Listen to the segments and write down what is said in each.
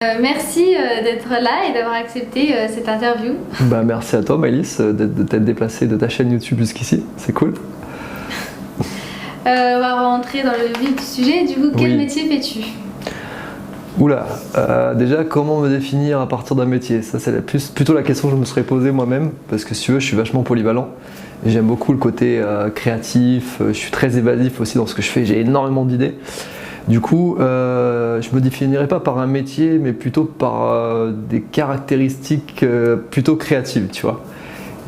Merci d'être là et d'avoir accepté cette interview. Merci à toi Maëlys de t'être déplacée de ta chaîne YouTube jusqu'ici, c'est cool. On va rentrer dans le vif du sujet. Du coup, quel métier fais-tu? Oula, déjà comment me définir à partir d'un métier? Ça c'est plutôt la question que je me serais posée moi-même, parce que si tu veux je suis vachement polyvalent. J'aime beaucoup le côté créatif, je suis très évasif aussi dans ce que je fais, j'ai énormément d'idées. Du coup, je me définirais pas par un métier, mais plutôt par des caractéristiques plutôt créatives, tu vois.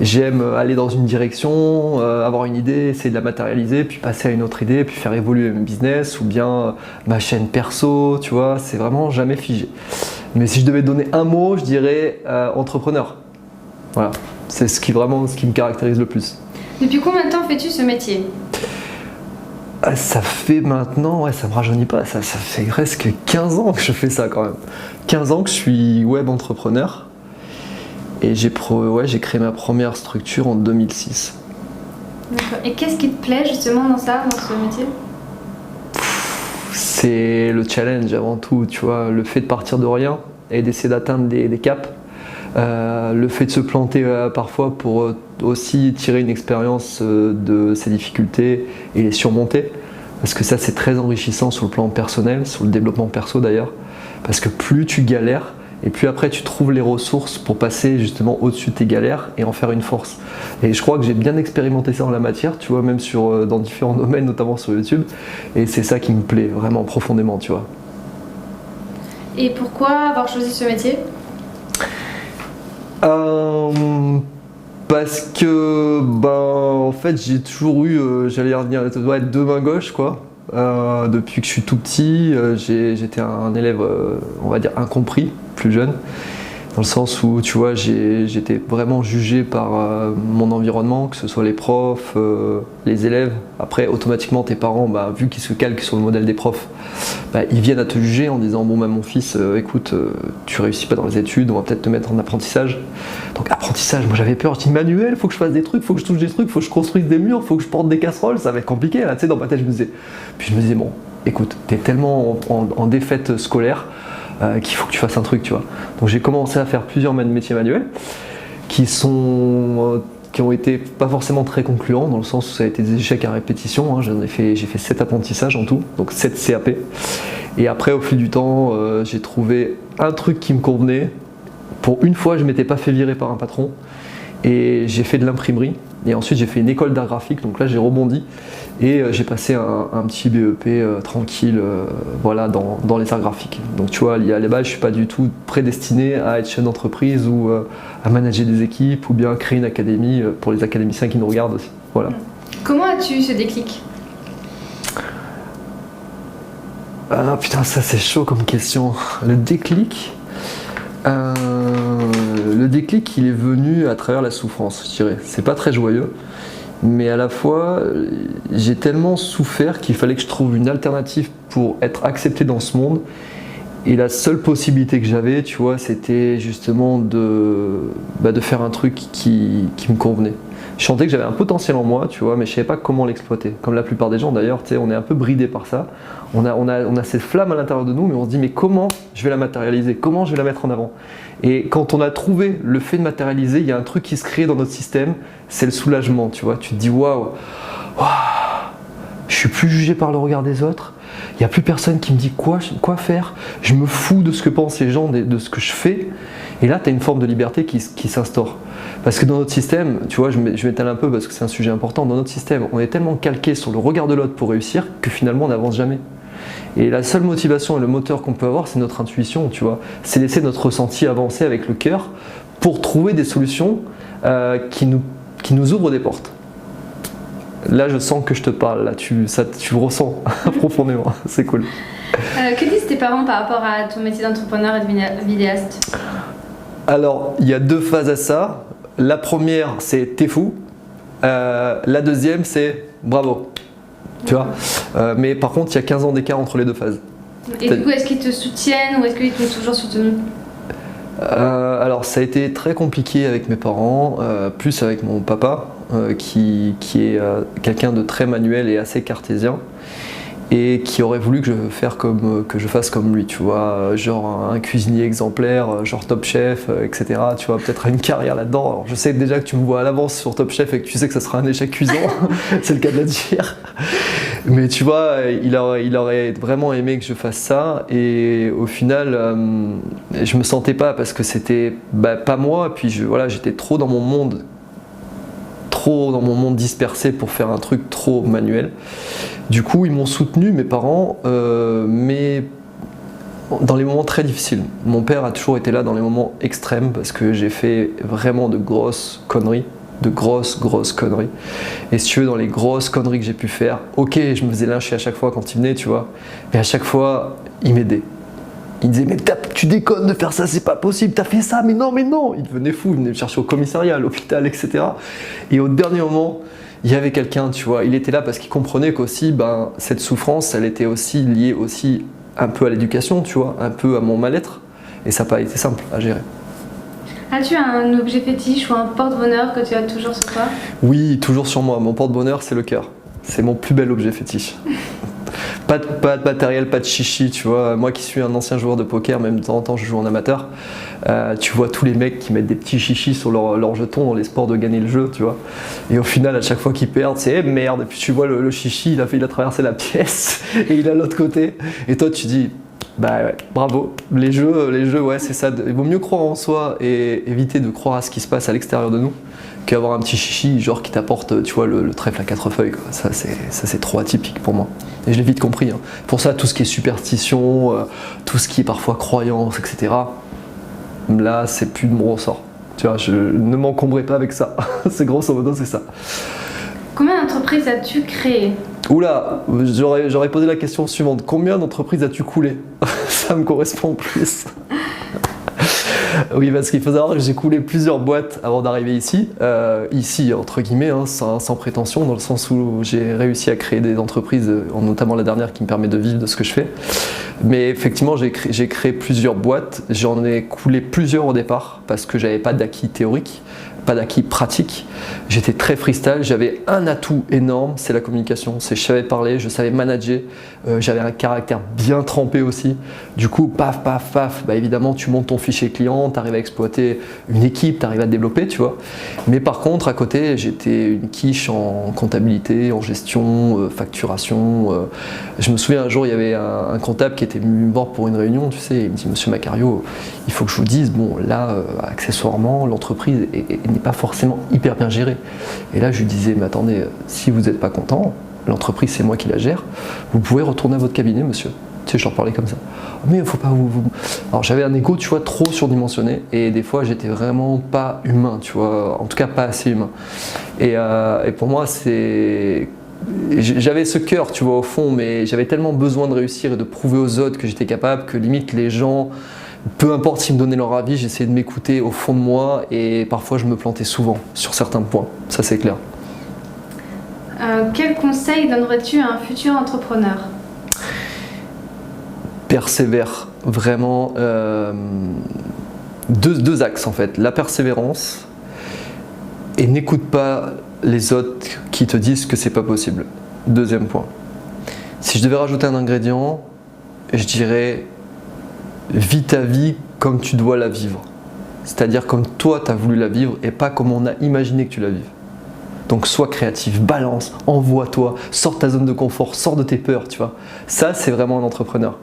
J'aime aller dans une direction, avoir une idée, essayer de la matérialiser, puis passer à une autre idée, puis faire évoluer mon business ou bien ma chaîne perso, tu vois, c'est vraiment jamais figé. Mais si je devais donner un mot, je dirais entrepreneur. Voilà, c'est vraiment ce qui me caractérise le plus. Depuis combien de temps fais-tu ce métier? Ça fait maintenant, ouais, ça me rajeunit pas, ça fait presque 15 ans que je fais ça quand même. 15 ans que je suis web entrepreneur et j'ai créé ma première structure en 2006. D'accord. Et qu'est-ce qui te plaît justement dans ce métier? C'est le challenge avant tout, tu vois, le fait de partir de rien et d'essayer d'atteindre des caps. Le fait de se planter parfois pour aussi tirer une expérience de ces difficultés et les surmonter, parce que ça c'est très enrichissant sur le plan personnel, sur le développement perso d'ailleurs, parce que plus tu galères et plus après tu trouves les ressources pour passer justement au-dessus de tes galères et en faire une force. Et je crois que j'ai bien expérimenté ça en la matière, tu vois, même dans différents domaines, notamment sur YouTube, et c'est ça qui me plaît vraiment profondément, tu vois. Et pourquoi avoir choisi ce métier? Parce que en fait j'ai toujours eu, j'allais revenir, deux mains gauches quoi. Depuis que je suis tout petit, j'étais un élève, on va dire incompris, plus jeune, dans le sens où tu vois j'étais vraiment jugé par mon environnement, que ce soit les profs, les élèves. Après automatiquement tes parents, vu qu'ils se calquent sur le modèle des profs, ils viennent à te juger en disant bon mon fils, écoute, tu réussis pas dans les études, on va peut-être te mettre en apprentissage. Donc apprentissage, moi j'avais peur, je dis manuel, faut que je fasse des trucs, faut que je touche des trucs, faut que je construise des murs, faut que je porte des casseroles, ça va être compliqué là, tu sais, dans ma tête je me disais bon écoute, t'es tellement en défaite scolaire qu'il faut que tu fasses un truc, tu vois. Donc j'ai commencé à faire plusieurs métiers manuels qui ont été pas forcément très concluants, dans le sens où ça a été des échecs à répétition, hein. J'ai fait 7 apprentissages en tout, donc 7 CAP. Et après au fil du temps, j'ai trouvé un truc qui me convenait. Pour une fois, je m'étais pas fait virer par un patron et j'ai fait de l'imprimerie. Et ensuite j'ai fait une école d'art graphique, donc là j'ai rebondi et j'ai passé un petit BEP tranquille voilà, dans les arts graphiques. Donc tu vois, à la base je suis pas du tout prédestiné à être chef d'entreprise ou à manager des équipes ou bien créer une académie pour les académiciens qui nous regardent aussi. Voilà. Comment as-tu eu ce déclic? Ah putain, ça c'est chaud comme question. Le déclic il est venu à travers la souffrance, je dirais. C'est pas très joyeux, mais à la fois, j'ai tellement souffert qu'il fallait que je trouve une alternative pour être accepté dans ce monde. Et la seule possibilité que j'avais, tu vois, c'était justement de faire un truc qui me convenait. Je sentais que j'avais un potentiel en moi, tu vois, mais je savais pas comment l'exploiter. Comme la plupart des gens d'ailleurs, tu sais, on est un peu bridé par ça. On a cette flamme à l'intérieur de nous, mais on se dit mais comment je vais la matérialiser? Comment je vais la mettre en avant? Et quand on a trouvé le fait de matérialiser, il y a un truc qui se crée dans notre système, c'est le soulagement, tu vois. Tu te dis waouh, je suis plus jugé par le regard des autres. Il n'y a plus personne qui me dit quoi faire. Je me fous de ce que pensent les gens, de ce que je fais. Et là, tu as une forme de liberté qui s'instaure. Parce que dans notre système, tu vois, je m'étale un peu parce que c'est un sujet important. Dans notre système, on est tellement calqué sur le regard de l'autre pour réussir que finalement, on n'avance jamais. Et la seule motivation et le moteur qu'on peut avoir, c'est notre intuition, tu vois. C'est laisser notre ressenti avancer avec le cœur pour trouver des solutions qui nous ouvrent des portes. Là, je sens que je te parle, là, tu le ressens profondément, c'est cool. Que disent tes parents par rapport à ton métier d'entrepreneur et de vidéaste? Alors, il y a 2 phases à ça. La première, c'est t'es fou. La deuxième, c'est bravo. Tu vois. Mais par contre, il y a 15 ans d'écart entre les 2 phases. Et du coup, est-ce qu'ils te soutiennent ou est-ce qu'ils t'ont toujours soutenu? Alors, ça a été très compliqué avec mes parents, plus avec mon papa, qui est quelqu'un de très manuel et assez cartésien. et qui aurait voulu que je fasse comme lui, tu vois, genre un cuisinier exemplaire, genre Top Chef, etc. Tu vois, peut-être une carrière là-dedans. Alors, je sais déjà que tu me vois à l'avance sur Top Chef et que tu sais que ça sera un échec cuisant, c'est le cas de le dire. Mais tu vois, il aurait vraiment aimé que je fasse ça, et au final, je me sentais pas, parce que c'était pas moi, puis j'étais trop dans mon monde dispersé pour faire un truc trop manuel. Du coup, ils m'ont soutenu, mes parents, mais dans les moments très difficiles. Mon père a toujours été là dans les moments extrêmes, parce que j'ai fait vraiment de grosses conneries. Et si tu veux, dans les grosses conneries que j'ai pu faire, ok, je me faisais lyncher à chaque fois quand il venait, tu vois, mais à chaque fois, il m'aidait. Il disait, mais tu déconnes de faire ça, c'est pas possible, t'as fait ça, mais non. Il devenait fou, il venait me chercher au commissariat, à l'hôpital, etc. Et au dernier moment, il y avait quelqu'un, tu vois, il était là parce qu'il comprenait qu'aussi, cette souffrance, elle était aussi liée aussi un peu à l'éducation, tu vois, un peu à mon mal-être, et ça n'a pas été simple à gérer. As-tu un objet fétiche ou un porte-bonheur que tu as toujours sur toi? Oui, toujours sur moi. Mon porte-bonheur, c'est le cœur. C'est mon plus bel objet fétiche. Pas de matériel, pas de chichi, tu vois. Moi qui suis un ancien joueur de poker, même de temps en temps je joue en amateur, tu vois tous les mecs qui mettent des petits chichis sur leurs jetons dans l'espoir de gagner le jeu, tu vois. Et au final, à chaque fois qu'ils perdent, c'est merde. Et puis tu vois le chichi, il a traversé la pièce et il est à l'autre côté. Et toi, tu dis, ouais, bravo. Les jeux, ouais, c'est ça. Il vaut mieux croire en soi et éviter de croire à ce qui se passe à l'extérieur de nous qu'avoir un petit chichi genre qui t'apporte, tu vois, le trèfle à 4 feuilles, quoi. Ça c'est trop atypique pour moi. Et je l'ai vite compris. Pour ça, tout ce qui est superstition, tout ce qui est parfois croyance, etc. Là, c'est plus de mon ressort. Tu vois, je ne m'encombrerai pas avec ça. C'est grosso modo, c'est ça. Combien d'entreprises as-tu créées? Oula, j'aurais posé la question suivante. Combien d'entreprises as-tu coulé? Ça me correspond plus. Oui, parce qu'il faut savoir que j'ai coulé plusieurs boîtes avant d'arriver ici. Ici, entre guillemets, sans prétention, dans le sens où j'ai réussi à créer des entreprises, notamment la dernière qui me permet de vivre de ce que je fais. Mais effectivement, j'ai créé plusieurs boîtes. J'en ai coulé plusieurs au départ, parce que j'avais pas d'acquis théorique, pas d'acquis pratique. J'étais très freestyle, j'avais un atout énorme, c'est la communication. Je savais parler, je savais manager, j'avais un caractère bien trempé aussi. Du coup, paf, évidemment, tu montes ton fichier client, tu arrives à exploiter une équipe, tu arrives à te développer, tu vois. Mais par contre, à côté, j'étais une quiche en comptabilité, en gestion, facturation. Je me souviens un jour, il y avait un comptable qui était venu me voir pour une réunion, tu sais, il me dit, Monsieur Macario, il faut que je vous dise, bon, là, accessoirement, l'entreprise n'est pas forcément hyper bien gérée. Et là, je lui disais, mais attendez, si vous n'êtes pas content, l'entreprise, c'est moi qui la gère, vous pouvez retourner à votre cabinet, monsieur. Tu sais, je leur parlais comme ça. Mais il ne faut pas vous... Alors, j'avais un ego, tu vois, trop surdimensionné, et des fois, j'étais vraiment pas humain, tu vois, en tout cas, pas assez humain. Et pour moi, j'avais ce cœur, tu vois, au fond, mais j'avais tellement besoin de réussir et de prouver aux autres que j'étais capable, que limite, les gens... Peu importe s'ils me donnaient leur avis, j'essayais de m'écouter au fond de moi, et parfois je me plantais souvent sur certains points, ça c'est clair. Quel conseil donnerais-tu à un futur entrepreneur? Persévère, vraiment. Deux axes en fait, la persévérance, et n'écoute pas les autres qui te disent que c'est pas possible. Deuxième point. Si je devais rajouter un ingrédient, je dirais: vis ta vie comme tu dois la vivre. C'est-à-dire comme toi tu as voulu la vivre et pas comme on a imaginé que tu la vives. Donc sois créatif, balance, envoie-toi, sors de ta zone de confort, sors de tes peurs, tu vois. Ça, c'est vraiment un entrepreneur.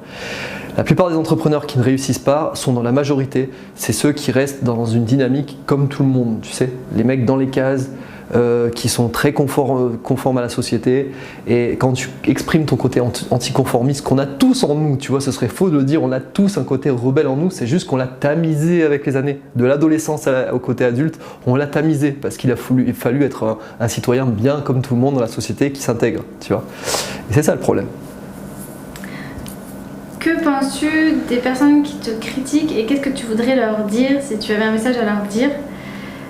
La plupart des entrepreneurs qui ne réussissent pas sont dans la majorité, c'est ceux qui restent dans une dynamique comme tout le monde, tu sais. Les mecs dans les cases, qui sont très conformes à la société, et quand tu exprimes ton côté anticonformiste qu'on a tous en nous, tu vois, ce serait faux de le dire, on a tous un côté rebelle en nous, c'est juste qu'on l'a tamisé avec les années, de l'adolescence au côté adulte, on l'a tamisé parce qu'il a fallu être un citoyen bien comme tout le monde dans la société qui s'intègre, tu vois, et c'est ça le problème. Que penses-tu des personnes qui te critiquent et qu'est-ce que tu voudrais leur dire si tu avais un message à leur dire?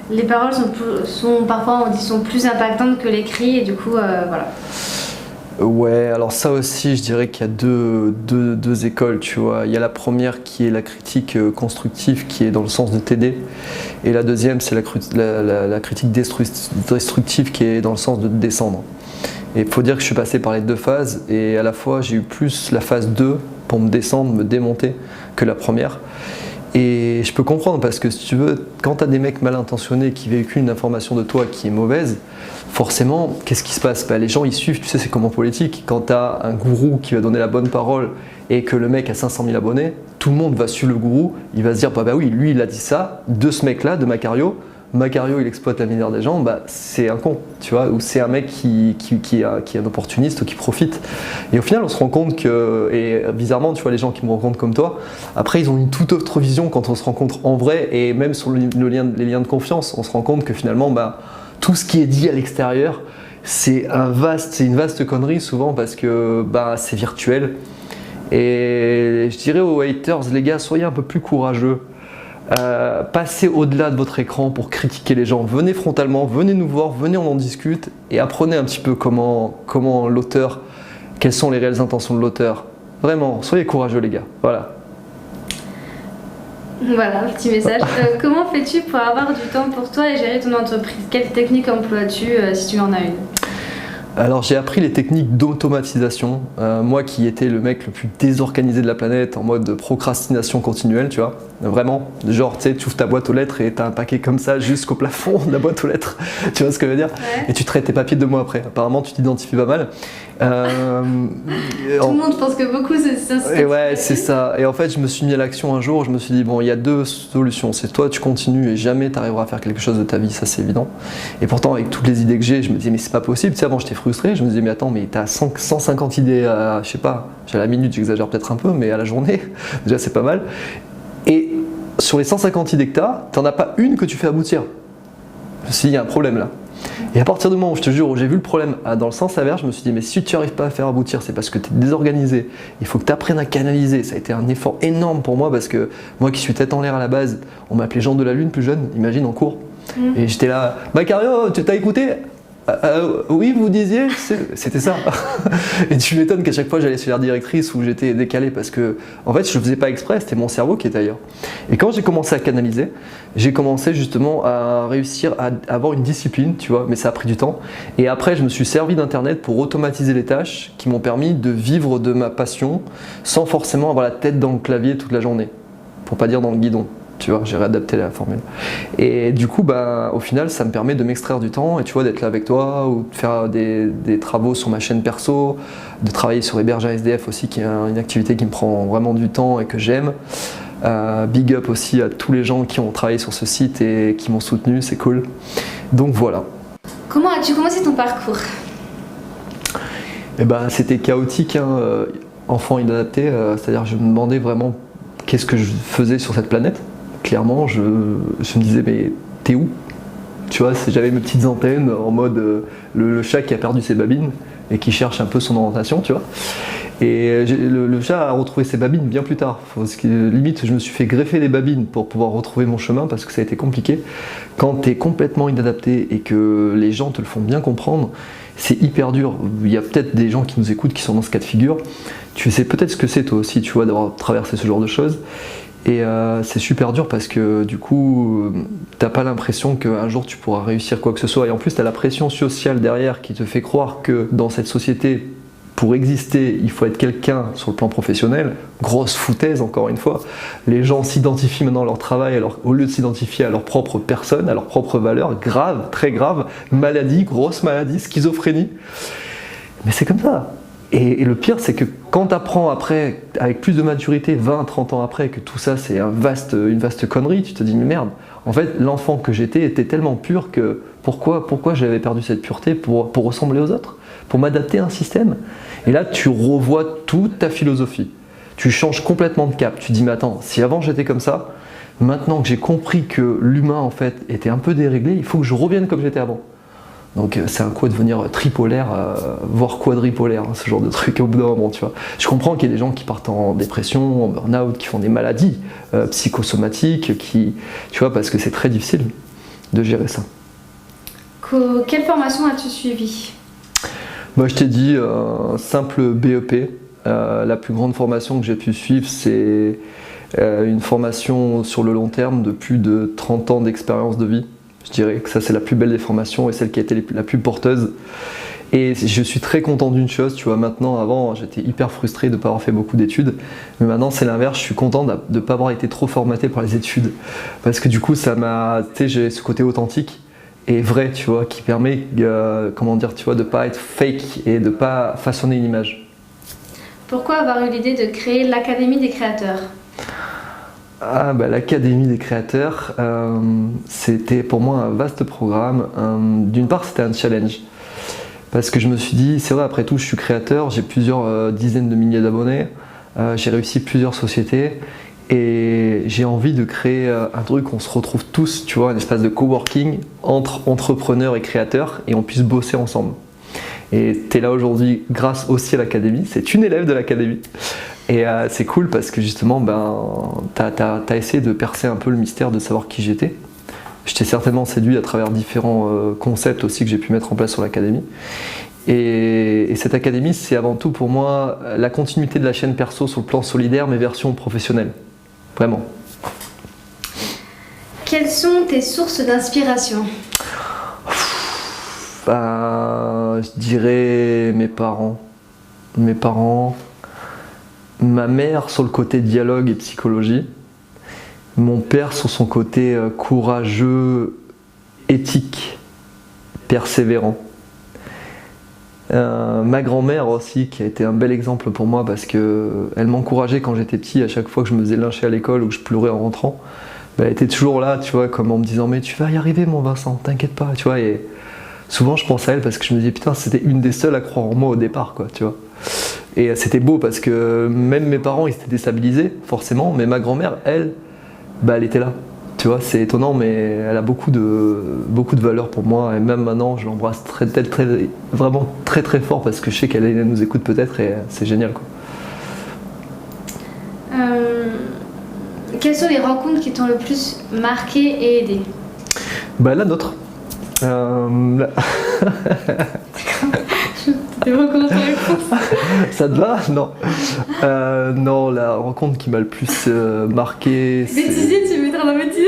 Les paroles sont parfois, on dit, sont plus impactantes que les cris, et du coup, voilà. Ouais, alors ça aussi, je dirais qu'il y a deux écoles, tu vois. Il y a la première qui est la critique constructive, qui est dans le sens de t'aider. Et la deuxième, c'est la critique destructive, qui est dans le sens de te descendre. Et il faut dire que je suis passé par les deux phases, et à la fois j'ai eu plus la phase 2 pour me descendre, me démonter, que la première. Et je peux comprendre, parce que si tu veux, quand tu as des mecs mal intentionnés qui véhiculent une information de toi qui est mauvaise, forcément, qu'est-ce qui se passe? Les gens ils suivent, tu sais, c'est comme en politique. Quand tu as un gourou qui va donner la bonne parole et que le mec a 500 000 abonnés, tout le monde va suivre le gourou, il va se dire, bah oui, lui il a dit ça, de ce mec-là, de Macario, il exploite la misère des gens, c'est un con, tu vois, ou c'est un mec qui est un opportuniste ou qui profite. Et au final, on se rend compte que, et bizarrement, tu vois, les gens qui me rencontrent comme toi, après, ils ont une toute autre vision quand on se rencontre en vrai, et même sur les liens de confiance, on se rend compte que finalement, tout ce qui est dit à l'extérieur, c'est une vaste connerie souvent parce que c'est virtuel. Et je dirais aux haters, les gars, soyez un peu plus courageux. Passez au-delà de votre écran pour critiquer les gens. Venez frontalement, venez nous voir, venez on en discute et apprenez un petit peu comment l'auteur, quelles sont les réelles intentions de l'auteur. Vraiment, soyez courageux les gars. Voilà. Voilà, petit message. Comment fais-tu pour avoir du temps pour toi et gérer ton entreprise? Quelle technique emploies-tu si tu en as une? Alors j'ai appris les techniques d'automatisation, moi qui étais le mec le plus désorganisé de la planète en mode procrastination continuelle, tu vois, vraiment, genre tu sais, tu ouvres ta boîte aux lettres et t'as un paquet comme ça jusqu'au plafond de la boîte aux lettres, tu vois ce que je veux dire? Ouais. Et tu traites tes papiers 2 mois après, apparemment tu t'identifies pas mal. Tout le monde pense que beaucoup c'est ça. Et ouais, c'est ça. Et en fait, je me suis mis à l'action un jour, je me suis dit, bon, il y a 2 solutions. C'est toi, tu continues et jamais tu arriveras à faire quelque chose de ta vie, ça c'est évident. Et pourtant, avec toutes les idées que j'ai, je me disais, mais c'est pas possible. Tu sais, avant, j'étais frustré, je me disais, mais attends, mais t'as 150 idées à, je sais pas, à la minute, j'exagère peut-être un peu, mais à la journée, déjà c'est pas mal. Et sur les 150 idées que t'en as pas une que tu fais aboutir. Je me suis dit, il y a un problème là. Et à partir du moment où je te jure, où j'ai vu le problème dans le sens inverse, je me suis dit mais si tu n'arrives pas à faire aboutir, c'est parce que tu es désorganisé, il faut que tu apprennes à canaliser. Ça a été un effort énorme pour moi parce que moi qui suis tête en l'air à la base, on m'appelait Jean de la Lune plus jeune, imagine en cours. Et j'étais là, Macario, tu t'as écouté? Oui, vous disiez, c'était ça. Et tu m'étonnes qu'à chaque fois j'allais sur la directrice où j'étais décalé parce que en fait je faisais pas exprès, c'était mon cerveau qui était ailleurs. Et quand j'ai commencé à canaliser, j'ai commencé justement à réussir à avoir une discipline, tu vois, mais ça a pris du temps. Et après je me suis servi d'internet pour automatiser les tâches qui m'ont permis de vivre de ma passion sans forcément avoir la tête dans le clavier toute la journée, pour pas dire dans le guidon. Tu vois, j'ai réadapté la formule. Et du coup, au final, ça me permet de m'extraire du temps et tu vois, d'être là avec toi ou de faire des travaux sur ma chaîne perso, de travailler sur Héberge un SDF aussi, qui est une activité qui me prend vraiment du temps et que j'aime. Big up aussi à tous les gens qui ont travaillé sur ce site et qui m'ont soutenu, c'est cool. Donc voilà. Comment as-tu commencé ton parcours? C'était chaotique, hein, enfant inadapté, c'est-à-dire je me demandais vraiment qu'est-ce que je faisais sur cette planète. Clairement, je me disais, mais t'es où? Tu vois, j'avais mes petites antennes en mode le chat qui a perdu ses babines et qui cherche un peu son orientation, tu vois. Et le chat a retrouvé ses babines bien plus tard. Limite, je me suis fait greffer des babines pour pouvoir retrouver mon chemin parce que ça a été compliqué. Quand t'es complètement inadapté et que les gens te le font bien comprendre, c'est hyper dur. Il y a peut-être des gens qui nous écoutent qui sont dans ce cas de figure. Tu sais peut-être ce que c'est toi aussi, tu vois, d'avoir traversé ce genre de choses. Et c'est super dur parce que du coup, t'as pas l'impression qu'un jour tu pourras réussir quoi que ce soit. Et en plus, t'as la pression sociale derrière qui te fait croire que dans cette société, pour exister, il faut être quelqu'un sur le plan professionnel. Grosse foutaise, encore une fois. Les gens s'identifient maintenant à leur travail au lieu de s'identifier à leur propre personne, à leur propre valeur. Grave, très grave. Maladie, grosse maladie, schizophrénie. Mais c'est comme ça. Et le pire, c'est que quand tu apprends après, avec plus de maturité, 20, 30 ans après, que tout ça c'est une vaste connerie, tu te dis mais merde, en fait l'enfant que j'étais était tellement pur que pourquoi j'avais perdu cette pureté pour ressembler aux autres, pour m'adapter à un système. Et là tu revois toute ta philosophie, tu changes complètement de cap, tu dis mais attends, si avant j'étais comme ça, maintenant que j'ai compris que l'humain en fait était un peu déréglé, il faut que je revienne comme j'étais avant. Donc c'est un coup de devenir tripolaire, voire quadripolaire, hein, ce genre de truc au bout d'un moment, tu vois. Je comprends qu'il y a des gens qui partent en dépression, en burn-out, qui font des maladies psychosomatiques, tu vois, parce que c'est très difficile de gérer ça. Quelle formation as-tu suivi? Moi je t'ai dit, simple BEP. La plus grande formation que j'ai pu suivre, c'est une formation sur le long terme de plus de 30 ans d'expérience de vie. Je dirais que ça c'est la plus belle des formations et celle qui a été la plus porteuse. Et je suis très content d'une chose, tu vois, maintenant, avant j'étais hyper frustré de ne pas avoir fait beaucoup d'études, mais maintenant c'est l'inverse, je suis content de ne pas avoir été trop formaté par les études, parce que du coup ça m'a, tu sais, j'ai ce côté authentique et vrai, tu vois, qui permet, comment dire, tu vois, de ne pas être fake et de ne pas façonner une image. Pourquoi avoir eu l'idée de créer l'Académie des créateurs? Ah bah l'Académie des créateurs, c'était pour moi un vaste programme. D'une part c'était un challenge, parce que je me suis dit, c'est vrai après tout je suis créateur, j'ai plusieurs dizaines de milliers d'abonnés, j'ai réussi plusieurs sociétés et j'ai envie de créer un truc où on se retrouve tous, tu vois, un espace de coworking entre entrepreneurs et créateurs et on puisse bosser ensemble. Et tu es là aujourd'hui grâce aussi à l'Académie, c'est une élève de l'Académie. Et c'est cool parce que justement, t'as essayé de percer un peu le mystère de savoir qui j'étais. Je t'ai certainement séduit à travers différents concepts aussi que j'ai pu mettre en place sur l'Académie. Et cette Académie, c'est avant tout pour moi la continuité de la chaîne perso sur le plan solidaire, mais version professionnelle. Vraiment. Quelles sont tes sources d'inspiration? Je dirais mes parents. Mes parents. Ma mère sur le côté dialogue et psychologie, mon père sur son côté courageux, éthique, persévérant. Ma grand-mère aussi qui a été un bel exemple pour moi parce qu'elle m'encourageait quand j'étais petit, à chaque fois que je me faisais lyncher à l'école ou que je pleurais en rentrant. Elle était toujours là, tu vois, comme en me disant mais tu vas y arriver mon Vincent, t'inquiète pas, tu vois. Et souvent je pense à elle parce que je me disais putain c'était une des seules à croire en moi au départ, quoi, tu vois. Et c'était beau parce que même mes parents ils s'étaient déstabilisés forcément, mais ma grand-mère elle, elle était là. Tu vois, c'est étonnant, mais elle a beaucoup de valeur pour moi et même maintenant je l'embrasse vraiment très très fort parce que je sais qu'elle nous écoute peut-être et c'est génial, quoi. Quelles sont les rencontres qui t'ont le plus marqué et aidé? La nôtre. Tu veux recommencer la réponse? Ça te va? Non. Non, la rencontre qui m'a le plus marqué. Bêtisier, tu mettras la bêtise.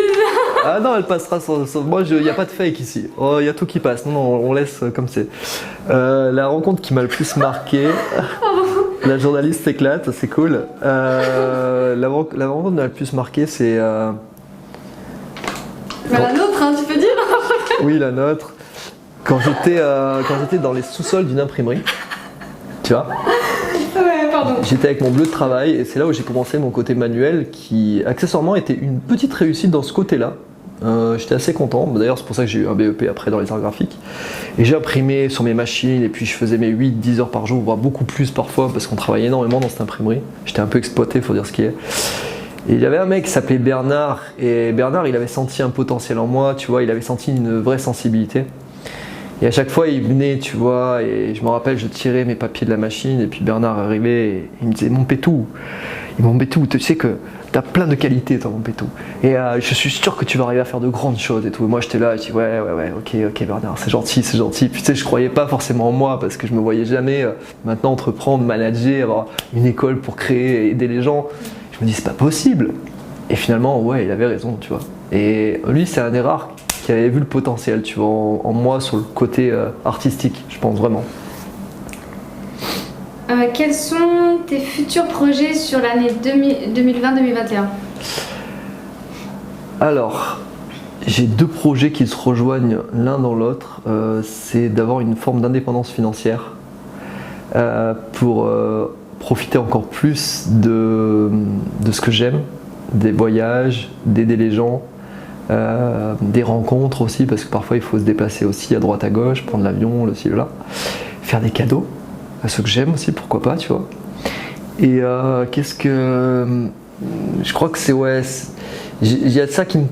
Ah non, elle passera sans moi, il n'y a pas de fake ici. Oh, il y a tout qui passe. Non, on laisse comme c'est. La rencontre qui m'a le plus marqué. La journaliste s'éclate, c'est cool. La rencontre qui m'a le plus marqué, c'est. La nôtre, hein, tu peux dire? Oui, la nôtre. Quand j'étais dans les sous-sols d'une imprimerie, tu vois. Ouais, pardon. J'étais avec mon bleu de travail et c'est là où j'ai commencé mon côté manuel qui accessoirement était une petite réussite dans ce côté-là. J'étais assez content, d'ailleurs c'est pour ça que j'ai eu un BEP après dans les arts graphiques. Et j'ai imprimé sur mes machines et puis je faisais mes 8-10 heures par jour, voire beaucoup plus parfois parce qu'on travaillait énormément dans cette imprimerie. J'étais un peu exploité, faut dire ce qui est. Et il y avait un mec qui s'appelait Bernard et Bernard il avait senti un potentiel en moi, tu vois, il avait senti une vraie sensibilité. Et à chaque fois, il venait, tu vois, et je me rappelle, je tirais mes papiers de la machine, et puis Bernard arrivait, et il me disait « Mon Pétou, tu sais que t'as plein de qualités, toi, mon Pétou. Et je suis sûr que tu vas arriver à faire de grandes choses et tout. » Et moi, j'étais là, et je dis « Ouais, ok, Bernard, c'est gentil. » Puis tu sais, je croyais pas forcément en moi, parce que je me voyais jamais maintenant entreprendre, manager, avoir une école pour créer, aider les gens. Je me dis « C'est pas possible. » Et finalement, ouais, il avait raison, tu vois. Et lui, c'est un des rares qui avait vu le potentiel, tu vois, en moi sur le côté artistique, je pense vraiment. Quels sont tes futurs projets sur l'année 2020-2021? Alors, j'ai deux projets qui se rejoignent l'un dans l'autre. C'est d'avoir une forme d'indépendance financière pour profiter encore plus de ce que j'aime, des voyages, d'aider les gens. Des rencontres aussi parce que parfois il faut se déplacer aussi à droite à gauche, prendre l'avion, le ci, le là, faire des cadeaux à ceux que j'aime aussi, pourquoi pas, tu vois. Et qu'est-ce que je crois que c'est il y a de ça qui me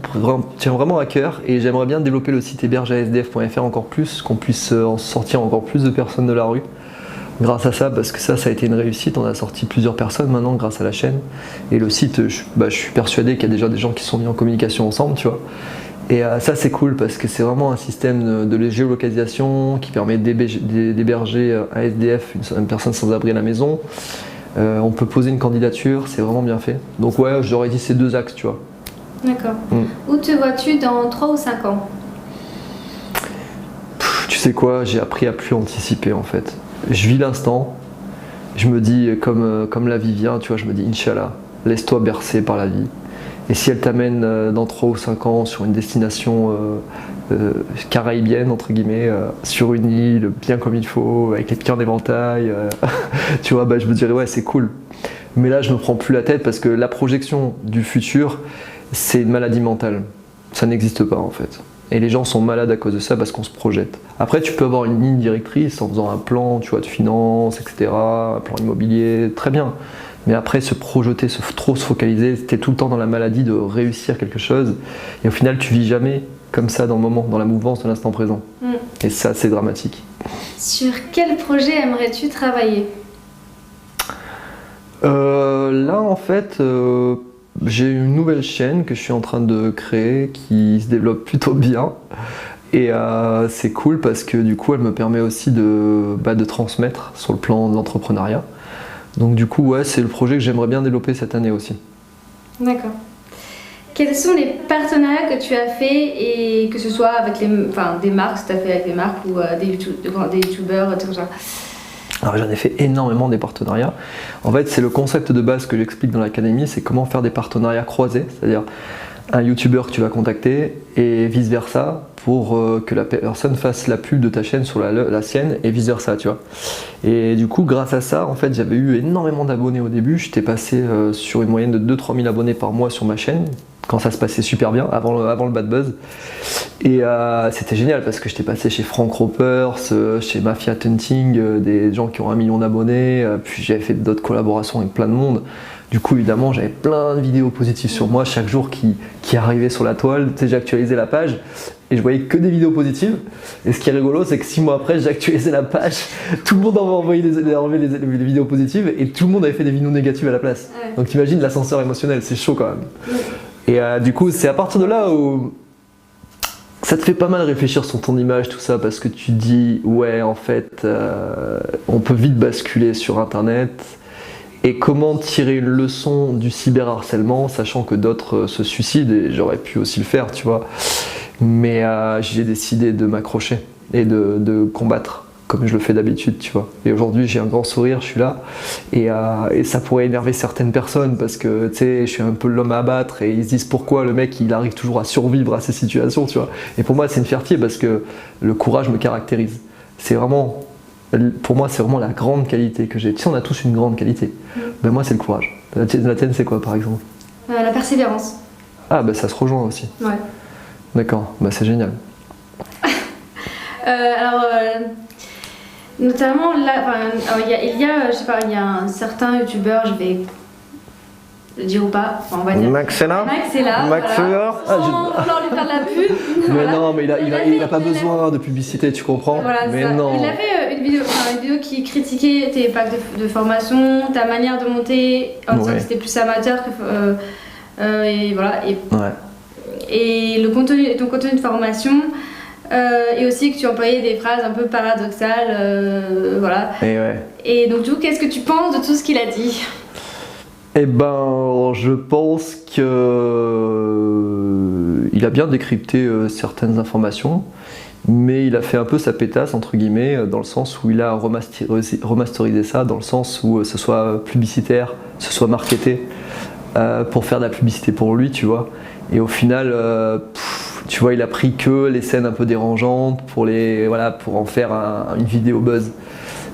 tient vraiment à cœur et j'aimerais bien développer le site hébergeasdf.fr encore plus, qu'on puisse en sortir encore plus de personnes de la rue grâce à ça, parce que ça a été une réussite. On a sorti plusieurs personnes maintenant grâce à la chaîne et le site, je suis persuadé qu'il y a déjà des gens qui sont mis en communication ensemble, tu vois. Et ça c'est cool parce que c'est vraiment un système de géolocalisation qui permet d'héberger un SDF, une personne sans abri à la maison. On peut poser une candidature, c'est vraiment bien fait. Donc ouais, j'aurais dit ces deux axes, tu vois. D'accord. Où te vois-tu dans 3 ou 5 ans? Tu tu sais quoi, j'ai appris à plus anticiper en fait. Je vis l'instant, je me dis comme la vie vient, tu vois, je me dis Inch'Allah, laisse-toi bercer par la vie. Et si elle t'amène dans 3 ou 5 ans sur une destination caraïbienne, entre guillemets, sur une île, bien comme il faut, avec les pieds en éventail, tu vois, bah, je me dirais ouais, c'est cool. Mais là, je me prends plus la tête parce que la projection du futur, c'est une maladie mentale. Ça n'existe pas en fait. Et les gens sont malades à cause de ça parce qu'on se projette. Après, tu peux avoir une ligne directrice en faisant un plan, tu vois, de finances, etc., un plan immobilier, très bien. Mais après, se projeter, trop se focaliser, t'es tout le temps dans la maladie de réussir quelque chose. Et au final, tu vis jamais comme ça dans le moment, dans la mouvance de l'instant présent. Et ça, c'est dramatique. Sur quel projet aimerais-tu travailler ? Là, en fait, j'ai une nouvelle chaîne que je suis en train de créer qui se développe plutôt bien. Et c'est cool parce que du coup, elle me permet aussi de transmettre sur le plan de l'entrepreneuriat. Donc du coup, ouais, c'est le projet que j'aimerais bien développer cette année aussi. D'accord. Quels sont les partenariats que tu as fait, et que ce soit avec des marques, si tu as fait avec des marques ou des youtubeurs, tout ça? Alors j'en ai fait énormément des partenariats. En fait, c'est le concept de base que j'explique dans l'académie, c'est comment faire des partenariats croisés, c'est-à-dire un youtubeur que tu vas contacter et vice versa pour que la personne fasse la pub de ta chaîne sur la sienne et vice versa, tu vois. Et du coup, grâce à ça, en fait, j'avais eu énormément d'abonnés au début. J'étais passé sur une moyenne de 2-3 000 abonnés par mois sur ma chaîne quand ça se passait super bien, avant le bad buzz. Et c'était génial parce que j'étais passé chez Frank Ropers, chez Mafia Hunting, des gens qui ont 1 million d'abonnés, puis j'avais fait d'autres collaborations avec plein de monde. Du coup, évidemment, j'avais plein de vidéos positives sur moi chaque jour qui arrivaient sur la toile. Tu sais, j'actualisais la page et je voyais que des vidéos positives. Et ce qui est rigolo, c'est que 6 mois après, j'actualisais la page, tout le monde avait envoyé les vidéos positives et tout le monde avait fait des vidéos négatives à la place. Ouais. Donc t'imagines l'ascenseur émotionnel, c'est chaud quand même. Ouais. Et du coup, c'est à partir de là où ça te fait pas mal réfléchir sur ton image, tout ça, parce que tu te dis, ouais, en fait, on peut vite basculer sur Internet. Et comment tirer une leçon du cyberharcèlement, sachant que d'autres se suicident, et j'aurais pu aussi le faire, tu vois. Mais j'ai décidé de m'accrocher et de combattre, comme je le fais d'habitude, tu vois. Et aujourd'hui, j'ai un grand sourire, je suis là. Et ça pourrait énerver certaines personnes, parce que, tu sais, je suis un peu l'homme à abattre, et ils se disent pourquoi le mec, il arrive toujours à survivre à ces situations, tu vois. Et pour moi, c'est une fierté, parce que le courage me caractérise. C'est vraiment... Pour moi, c'est vraiment la grande qualité que j'ai. Tu sais, on a tous une grande qualité. Ben moi, c'est le courage. La tienne, c'est quoi, par exemple? La persévérance. Ah, ben ça se rejoint aussi. Ouais. D'accord, ben c'est génial. Notamment là, il y a un certain youtubeur, je vais le dire ou pas, on va dire. Max est là. Voilà. Sans vouloir lui faire de la pub. Mais voilà. Non, mais il a pas besoin de publicité, tu comprends. Voilà, mais ça. Non. Il a fait une vidéo qui critiquait tes packs de formation, ta manière de monter, en disant que c'était plus amateur que et voilà. Et ton contenu de formation. Et aussi que tu employais des phrases un peu paradoxales, voilà. Et donc du coup, qu'est-ce que tu penses de tout ce qu'il a dit? Eh ben, je pense qu'il a bien décrypté certaines informations, mais il a fait un peu sa pétasse, entre guillemets, dans le sens où il a remasterisé ça, dans le sens où ce soit publicitaire, ce soit marketé, pour faire de la publicité pour lui, tu vois. Et au final, tu vois, il a pris que les scènes un peu dérangeantes pour en faire une vidéo buzz.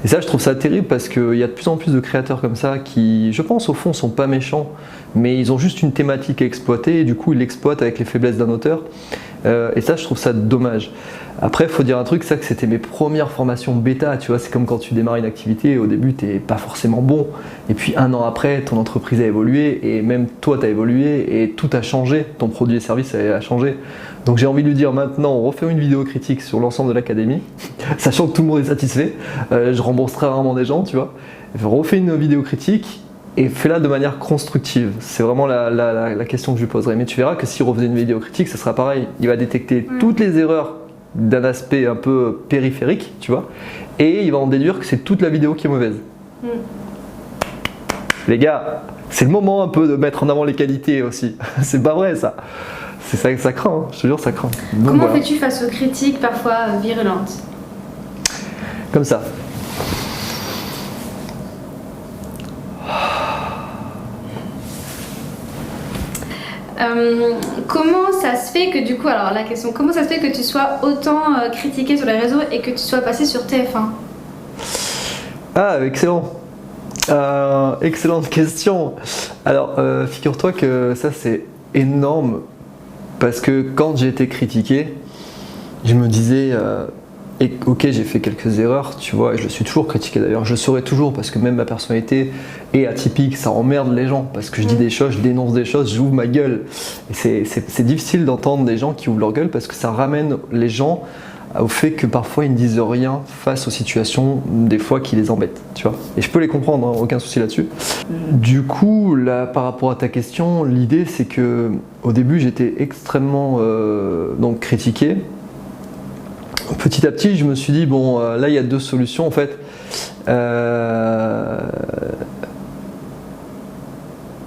Et ça, je trouve ça terrible parce qu'il y a de plus en plus de créateurs comme ça qui, je pense, au fond, sont pas méchants, mais ils ont juste une thématique à exploiter et du coup, ils l'exploitent avec les faiblesses d'un auteur. Et ça, je trouve ça dommage. Après, il faut dire un truc, ça que c'était mes premières formations bêta, tu vois, c'est comme quand tu démarres une activité, au début, t'es pas forcément bon. Et puis 1 an après, ton entreprise a évolué et même toi, t'as évolué et tout a changé, ton produit et service a changé. Donc j'ai envie de lui dire maintenant, on refait une vidéo critique sur l'ensemble de l'académie, sachant que tout le monde est satisfait. Je rembourserai rarement des gens, tu vois. Refais une vidéo critique et fais-la de manière constructive. C'est vraiment la question que je lui poserai. Mais tu verras que s'il refaisait une vidéo critique, ça sera pareil. Il va détecter toutes les erreurs d'un aspect un peu périphérique, tu vois, et il va en déduire que c'est toute la vidéo qui est mauvaise. Les gars, c'est le moment un peu de mettre en avant les qualités aussi. C'est pas vrai ça. C'est ça, ça craint, hein. Je te jure, ça craint. Donc, comment fais-tu face aux critiques parfois virulentes? Comme ça. Comment ça se fait que du coup, alors la question, comment ça se fait que tu sois autant critiqué sur les réseaux et que tu sois passé sur TF1? Ah, excellent. Excellente question. Alors, figure-toi que ça c'est énorme parce que quand j'ai été critiqué, je me disais, ok, j'ai fait quelques erreurs, tu vois, et je suis toujours critiqué d'ailleurs, je serai toujours parce que même ma personnalité est atypique, ça emmerde les gens parce que je dis des choses, je dénonce des choses, j'ouvre ma gueule. Et c'est difficile d'entendre des gens qui ouvrent leur gueule parce que ça ramène les gens au fait que parfois ils ne disent rien face aux situations des fois qui les embêtent, tu vois. Et je peux les comprendre, hein, aucun souci là-dessus. Du coup, là, par rapport à ta question, l'idée c'est que au début j'étais extrêmement donc critiqué. Petit à petit, je me suis dit, bon, là, il y a deux solutions, en fait.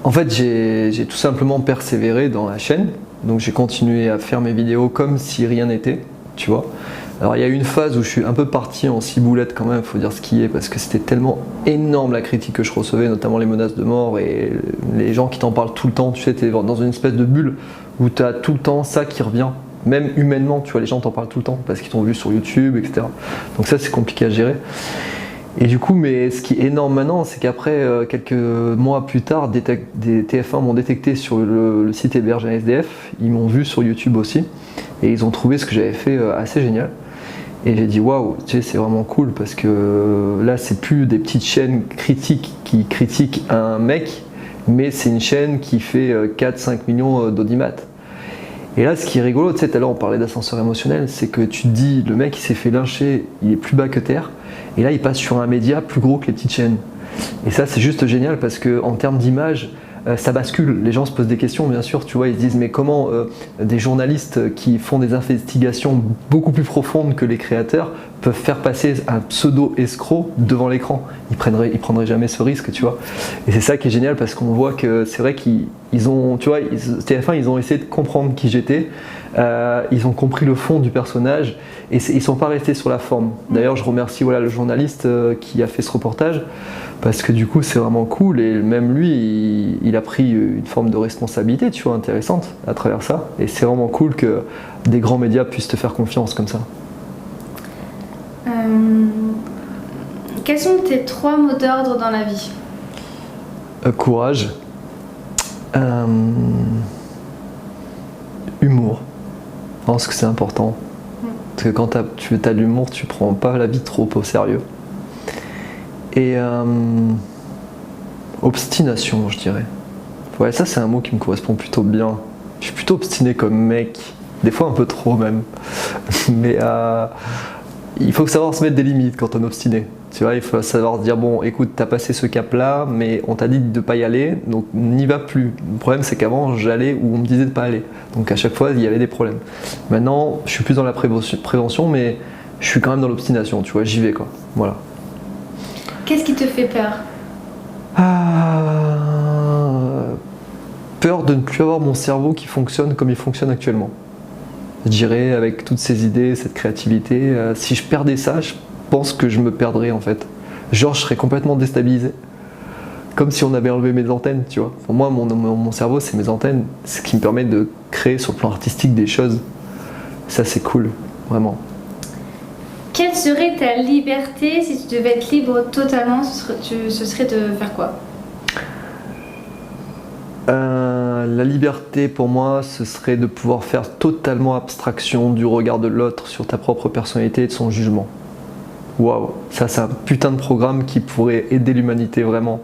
En fait, j'ai tout simplement persévéré dans la chaîne. Donc, j'ai continué à faire mes vidéos comme si rien n'était, tu vois. Alors, il y a eu une phase où je suis un peu parti en ciboulette quand même, il faut dire ce qui est, parce que c'était tellement énorme la critique que je recevais, notamment les menaces de mort et les gens qui t'en parlent tout le temps. Tu sais, t'es dans une espèce de bulle où tu as tout le temps ça qui revient. Même humainement, tu vois, les gens t'en parlent tout le temps parce qu'ils t'ont vu sur YouTube, etc. Donc ça, c'est compliqué à gérer. Et du coup, mais ce qui est énorme maintenant, c'est qu'après, quelques mois plus tard, des TF1 m'ont détecté sur le site héberge un SDF. Ils m'ont vu sur YouTube aussi. Et ils ont trouvé ce que j'avais fait assez génial. Et j'ai dit, waouh, tu sais, c'est vraiment cool parce que là, c'est plus des petites chaînes critiques qui critiquent un mec, mais c'est une chaîne qui fait 4-5 millions d'audimat. Et là, ce qui est rigolo, tu sais, tout à l'heure on parlait d'ascenseur émotionnel, c'est que tu te dis, le mec il s'est fait lyncher, il est plus bas que terre, et là il passe sur un média plus gros que les petites chaînes. Et ça c'est juste génial parce que en termes d'image, ça bascule. Les gens se posent des questions, bien sûr, tu vois, ils se disent mais comment des journalistes qui font des investigations beaucoup plus profondes que les créateurs peuvent faire passer un pseudo escroc devant l'écran. Ils prendraient jamais ce risque, tu vois. Et c'est ça qui est génial parce qu'on voit que c'est vrai qu'ils ont, tu vois, TF1 ils ont essayé de comprendre qui j'étais. Ils ont compris le fond du personnage et ils sont pas restés sur la forme. D'ailleurs, je remercie le journaliste qui a fait ce reportage parce que du coup, c'est vraiment cool et même lui, il a pris une forme de responsabilité, tu vois, intéressante à travers ça. Et c'est vraiment cool que des grands médias puissent te faire confiance comme ça. Quels sont tes 3 mots d'ordre dans la vie? Courage, humour. Je pense que c'est important. Parce que quand tu as de l'humour, tu prends pas la vie trop au sérieux. Et obstination, je dirais. Ouais, ça c'est un mot qui me correspond plutôt bien. Je suis plutôt obstiné comme mec, des fois un peu trop même. Mais il faut savoir se mettre des limites quand on est obstiné. Tu vois, il faut savoir se dire bon, écoute, t'as passé ce cap-là, mais on t'a dit de pas y aller, donc n'y va plus. Le problème, c'est qu'avant, j'allais où on me disait de pas aller. Donc à chaque fois, il y avait des problèmes. Maintenant, je suis plus dans la prévention, mais je suis quand même dans l'obstination. Tu vois, j'y vais quoi. Voilà. Qu'est-ce qui te fait peur? Peur de ne plus avoir mon cerveau qui fonctionne comme il fonctionne actuellement. Je dirais avec toutes ces idées, cette créativité, si je perdais ça, je pense que je me perdrais en fait. Genre je serais complètement déstabilisé. Comme si on avait enlevé mes antennes, tu vois. Pour moi, mon cerveau, c'est mes antennes, ce qui me permet de créer sur le plan artistique des choses. Ça, c'est cool, vraiment. Quelle serait ta liberté si tu devais être libre totalement? Ce serait de faire quoi? La liberté pour moi, ce serait de pouvoir faire totalement abstraction du regard de l'autre sur ta propre personnalité et de son jugement. Waouh, ça c'est un putain de programme qui pourrait aider l'humanité vraiment.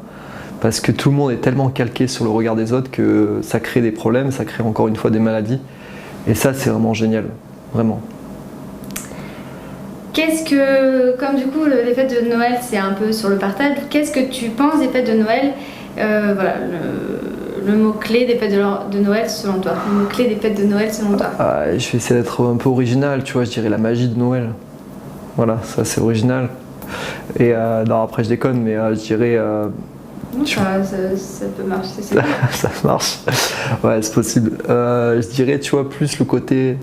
Parce que tout le monde est tellement calqué sur le regard des autres que ça crée des problèmes, ça crée encore une fois des maladies. Et ça c'est vraiment génial, vraiment. Qu'est-ce que, comme du coup les fêtes de Noël c'est un peu sur le partage, qu'est-ce que tu penses des fêtes de Noël? Voilà, le mot-clé des fêtes de Noël selon toi. Le mot-clé des fêtes de Noël selon toi. Je vais essayer d'être un peu original, tu vois, je dirais la magie de Noël. Voilà, ça c'est original. Et non, après je déconne, mais je dirais... Non, ça peut marcher, c'est ça. Ça marche. Ouais, c'est possible. Je dirais, tu vois, plus le côté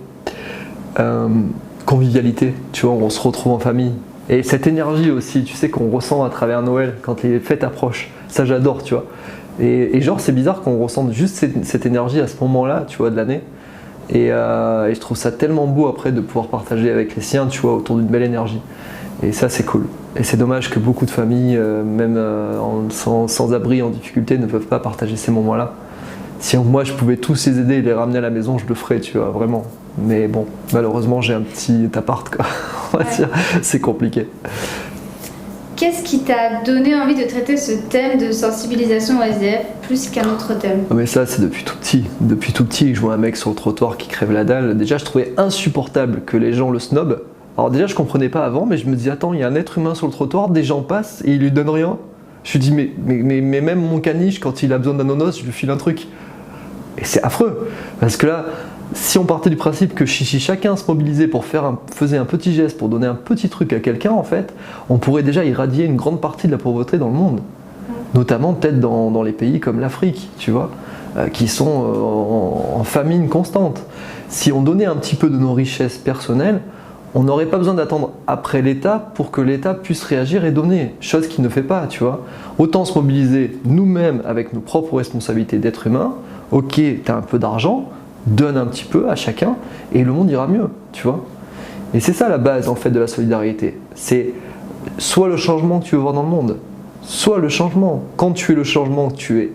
convivialité. Tu vois, on se retrouve en famille. Et cette énergie aussi, tu sais, qu'on ressent à travers Noël, quand les fêtes approchent, ça j'adore, tu vois. Et genre, c'est bizarre qu'on ressente juste cette énergie à ce moment-là, tu vois, de l'année. Et je trouve ça tellement beau après de pouvoir partager avec les siens, tu vois, autour d'une belle énergie. Et ça, c'est cool. Et c'est dommage que beaucoup de familles, même sans abri, en difficulté, ne peuvent pas partager ces moments-là. Si moi, je pouvais tous les aider et les ramener à la maison, je le ferais, tu vois, vraiment. Mais bon, malheureusement, j'ai un petit appart, quoi. On va dire, c'est compliqué. Qu'est-ce qui t'a donné envie de traiter ce thème de sensibilisation au SDF plus qu'un autre thème? Mais ça, c'est depuis tout petit. Depuis tout petit, je vois un mec sur le trottoir qui crève la dalle. Déjà, je trouvais insupportable que les gens le snobent. Alors déjà, je comprenais pas avant, mais je me dis, attends, il y a un être humain sur le trottoir, des gens passent et il lui donne rien. Je lui dis, mais même mon caniche, quand il a besoin d'un nonos, je lui file un truc. Et c'est affreux. Parce que là, si on partait du principe que si chacun se mobilisait pour faisait un petit geste, pour donner un petit truc à quelqu'un, en fait, on pourrait déjà irradier une grande partie de la pauvreté dans le monde. Notamment peut-être dans les pays comme l'Afrique, tu vois, qui sont en famine constante. Si on donnait un petit peu de nos richesses personnelles, on n'aurait pas besoin d'attendre après l'État pour que l'État puisse réagir et donner, chose qu'il ne fait pas, tu vois. Autant se mobiliser nous-mêmes avec nos propres responsabilités d'être humain. Ok, t'as un peu d'argent, donne un petit peu à chacun et le monde ira mieux, tu vois. Et c'est ça la base en fait de la solidarité. C'est soit le changement que tu veux voir dans le monde, soit le changement. Quand tu es le changement que tu es,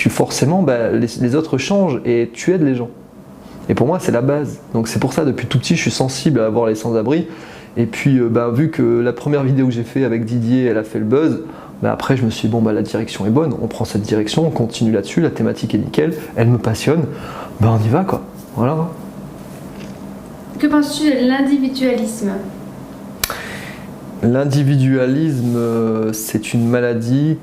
forcément, les autres changent et tu aides les gens. Et pour moi, c'est la base. Donc c'est pour ça, depuis tout petit, je suis sensible à voir les sans-abri. Et puis, vu que la première vidéo que j'ai fait avec Didier, elle a fait le buzz, après, je me suis dit, la direction est bonne, on prend cette direction, on continue là-dessus, la thématique est nickel, elle me passionne, on y va, quoi. Voilà. Que penses-tu de l'individualisme? L'individualisme, c'est une maladie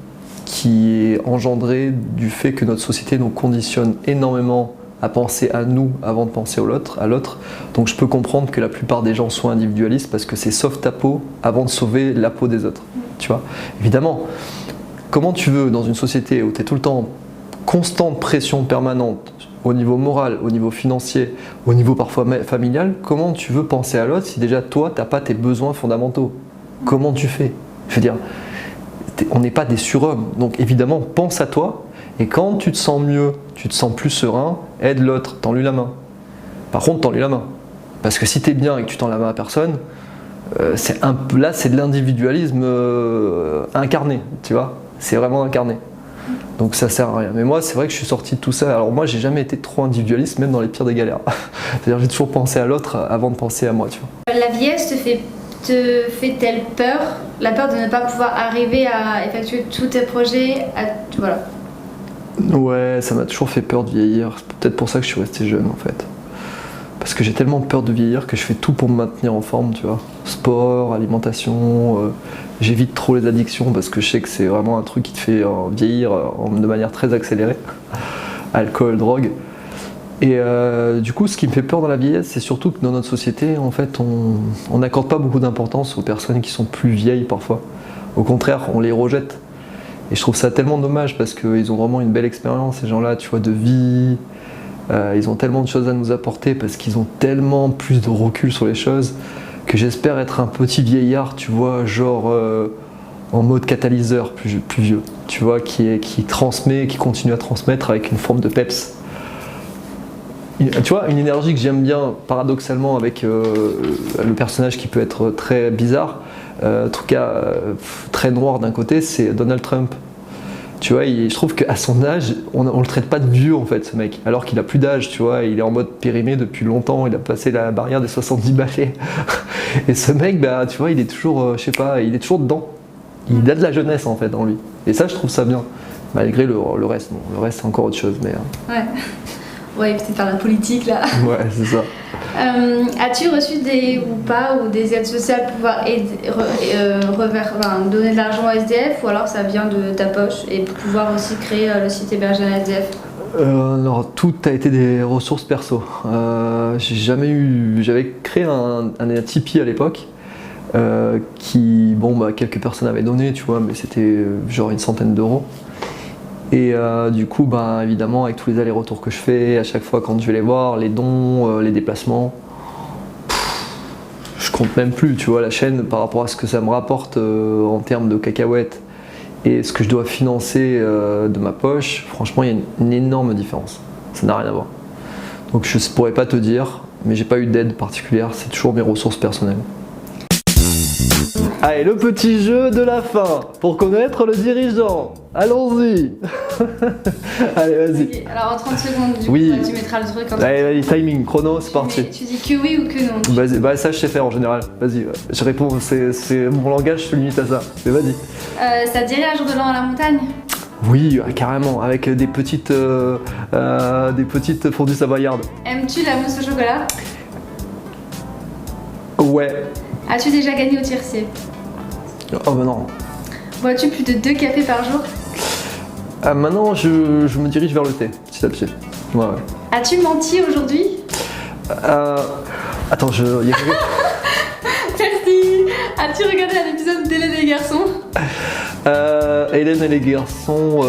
qui est engendrée du fait que notre société nous conditionne énormément à penser à nous avant de penser à l'autre. Donc je peux comprendre que la plupart des gens soient individualistes parce que c'est sauve ta peau avant de sauver la peau des autres. Tu vois, évidemment, comment tu veux dans une société où tu es tout le temps constante pression permanente au niveau moral, au niveau financier, au niveau parfois familial, comment tu veux penser à l'autre si déjà toi tu n'as pas tes besoins fondamentaux? Comment tu fais? Je veux dire, on n'est pas des surhommes, donc évidemment pense à toi. Et quand tu te sens mieux, tu te sens plus serein, aide l'autre, tends-lui la main. Par contre, tends-lui la main. Parce que si tu es bien et que tu tends la main à personne, là c'est de l'individualisme incarné, tu vois. C'est vraiment incarné. Donc ça sert à rien. Mais moi, c'est vrai que je suis sorti de tout ça. Alors moi, j'ai jamais été trop individualiste, même dans les pires des galères. C'est-à-dire j'ai toujours pensé à l'autre avant de penser à moi, tu vois. La vieillesse te fait-elle peur? La peur de ne pas pouvoir arriver à effectuer tous tes projets, voilà. Ouais, ça m'a toujours fait peur de vieillir. C'est peut-être pour ça que je suis resté jeune en fait. Parce que j'ai tellement peur de vieillir que je fais tout pour me maintenir en forme, tu vois. Sport, alimentation, j'évite trop les addictions parce que je sais que c'est vraiment un truc qui te fait vieillir de manière très accélérée. Alcool, drogue. Et du coup, ce qui me fait peur dans la vieillesse, c'est surtout que dans notre société, en fait, on n'accorde pas beaucoup d'importance aux personnes qui sont plus vieilles parfois. Au contraire, on les rejette. Et je trouve ça tellement dommage parce qu'ils ont vraiment une belle expérience, ces gens-là, tu vois, de vie. Ils ont tellement de choses à nous apporter parce qu'ils ont tellement plus de recul sur les choses que j'espère être un petit vieillard, tu vois, genre en mode catalyseur, plus vieux, tu vois, qui transmet, qui continue à transmettre avec une forme de peps. Tu vois, une énergie que j'aime bien, paradoxalement, avec le personnage qui peut être très bizarre, en tout cas très noir d'un côté, c'est Donald Trump. Tu vois, je trouve qu'à son âge, on le traite pas de vieux en fait, ce mec, alors qu'il a plus d'âge, tu vois, il est en mode périmé depuis longtemps, il a passé la barrière des 70 balais. Et ce mec, tu vois, il est toujours, je sais pas, il est toujours dedans. Il a de la jeunesse en fait en lui. Et ça, je trouve ça bien, malgré le reste. Bon, le reste, c'est encore autre chose, mais. Ouais. Ouais, peut-être faire la politique là. Ouais, c'est ça. As-tu reçu des aides sociales pour pouvoir donner de l'argent à SDF, ou alors ça vient de ta poche et pour pouvoir aussi créer le site hébergé à SDF? Alors tout a été des ressources perso. J'avais créé un Tipeee à l'époque qui, quelques personnes avaient donné, tu vois, mais c'était genre une centaine d'euros. Et du coup, évidemment, avec tous les allers-retours que je fais, à chaque fois quand je vais les voir, les dons, les déplacements, je compte même plus, tu vois, la chaîne par rapport à ce que ça me rapporte en termes de cacahuètes et ce que je dois financer de ma poche, franchement, il y a une énorme différence. Ça n'a rien à voir. Donc je ne pourrais pas te dire, mais j'ai pas eu d'aide particulière, c'est toujours mes ressources personnelles. Allez, le petit jeu de la fin, pour connaître le dirigeant. Allons-y. Allez, vas-y. Okay, alors en 30 secondes, du oui. coup, tu mettras le truc en Allez, vas-y, timing, chrono, c'est parti. Tu dis que oui ou que non. Vas-y, bah ça je sais faire en général. Vas-y, je réponds, c'est mon langage, je te limite à ça. Mais vas-y. Ça te dirait un jour de l'an à la montagne? Oui, carrément, avec des petites fondues savoyardes. Aimes-tu la mousse au chocolat? Ouais. As-tu déjà gagné au tiercé? Oh bah non. Bois-tu plus de 2 cafés par jour? Maintenant, je me dirige vers le thé, petit à petit. Ouais. As-tu menti aujourd'hui? Attends, y a Merci. As-tu regardé un épisode d'Hélène et les garçons? Hélène et les garçons,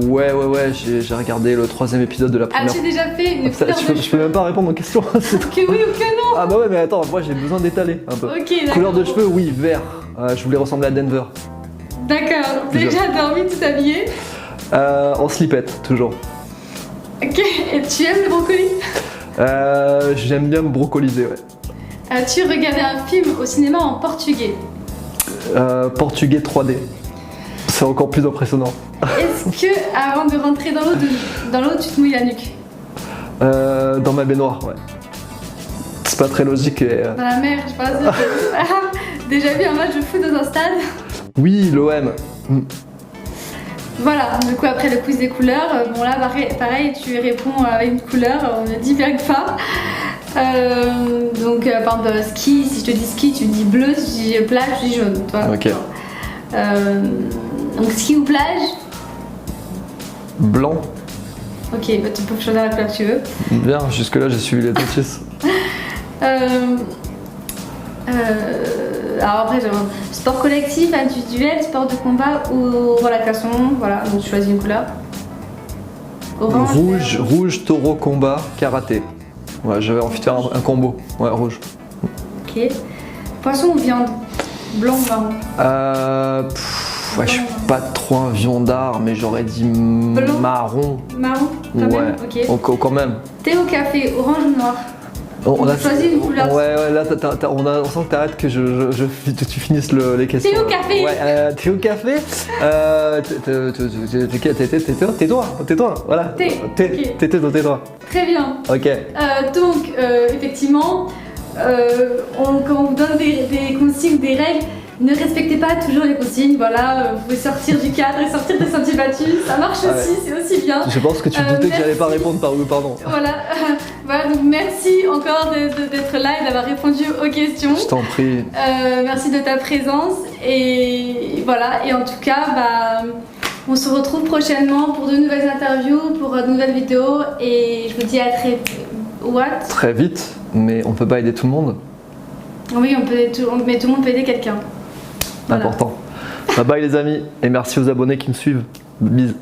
ouais, j'ai regardé le 3e épisode de la première. As-tu déjà fait une couleur de cheveux? Je peux même pas répondre aux questions. Que oui ou que non? Ah bah ouais, mais attends, moi j'ai besoin d'étaler un peu. Ok, d'accord. Couleur de cheveux, oui, vert. Je voulais ressembler à Denver. D'accord. Déjà dormi tout habillé? En slipette, toujours. Ok. Et tu aimes le brocoli? J'aime bien me brocoliser, ouais. As-tu regardé un film au cinéma en portugais? Portugais 3D. C'est encore plus impressionnant. Est-ce que avant de rentrer dans l'eau, tu te mouilles la nuque? Dans ma baignoire, ouais. C'est pas très logique. Dans la mer, je pense. Déjà vu un match de foot dans un stade? Oui, l'OM. Voilà, du coup après le quiz des couleurs, bon là pareil, tu réponds avec une couleur, on ne divague pas. Donc par exemple ski, si je te dis ski, tu dis bleu, si je dis plage, je dis jaune. Toi. Ok. Donc ski ou plage? Blanc. Ok, bah tu peux choisir la couleur que tu veux. Bien, jusque là j'ai suivi les notices. Alors après, sport collectif, individuel, sport de combat ou relaxation. Voilà, donc tu choisis une couleur. Orange, rouge, taureau, combat, karaté. Ouais, j'avais envie de faire un combo. Ouais, rouge. Ok. Poisson ou viande? Blanc ou marron? Ouais, je suis pas trop un viandard, mais j'aurais dit marron. Marron? Quand même. Ok. Quand même. Thé ou café, orange ou noir? On a choisi une couleur. Ouais, là, on sent que t'arrêtes que tu finisses les questions. Thé ou café? Ouais, thé ou café? Tais-toi, voilà. Tais-toi. Très bien. Ok. Donc, effectivement, quand on vous donne des consignes, des règles, ne respectez pas toujours les consignes, voilà, vous pouvez sortir du cadre et sortir des sentiers battus, ça marche aussi, c'est aussi bien. Je pense que tu doutais que j'allais pas répondre pardon. Voilà, donc merci encore d'être là et d'avoir répondu aux questions. Je t'en prie. Merci de ta présence et voilà, et en tout cas, on se retrouve prochainement pour de nouvelles interviews, pour de nouvelles vidéos et je vous dis à très vite, mais on peut pas aider tout le monde. Oui, mais tout le monde peut aider quelqu'un. Voilà. Important. Bye bye les amis et merci aux abonnés qui me suivent. Bisous.